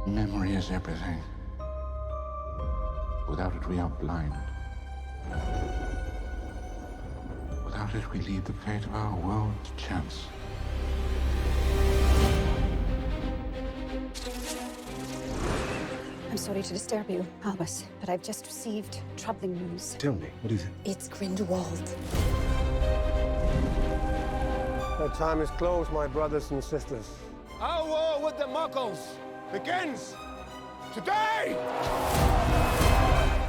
Memory is everything. Without it, we are blind. Without it, we leave the fate of our world to chance. I'm sorry to disturb you, Albus, but I've just received troubling news. Tell me, what is it? It's Grindelwald. The time is close, my brothers and sisters. Our war with the Muggles begins today!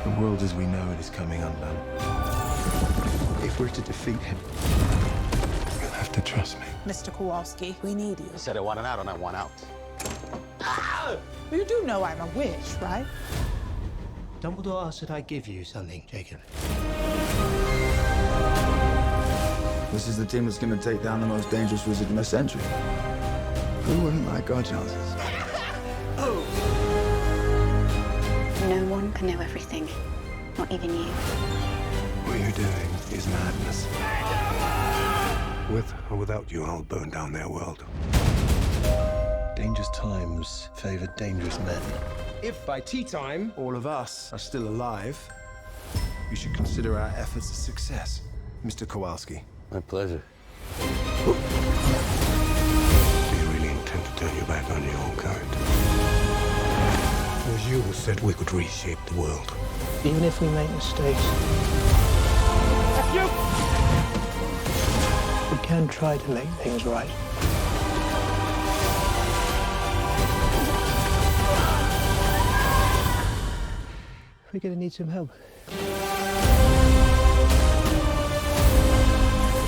The world as we know it is coming undone. If we're to defeat him, you'll have to trust me. Mr. Kowalski, we need you. I said I want an out and I want out. You do know I'm a witch, right? Dumbledore asked that I give you something, Jacob. This is the team that's going to take down the most dangerous wizard in the century. Who wouldn't like our chances? No one can know everything, not even you. What you're doing is madness. With or without you, I'll burn down their world. Dangerous times favor dangerous men. If by tea time all of us are still alive, you should consider our efforts a success, Mr. Kowalski. My pleasure. Do you really intend to turn your back on your own kind? It was you who said we could reshape the world. Even if we make mistakes, we can try to make things right. We're going to need some help.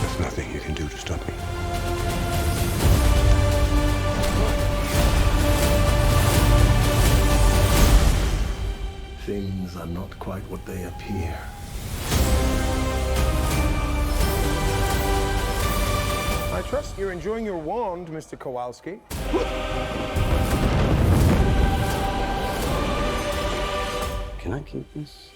There's nothing you can do to stop me. Things are not quite what they appear. I trust you're enjoying your wand, Mr. Kowalski. Can I keep this?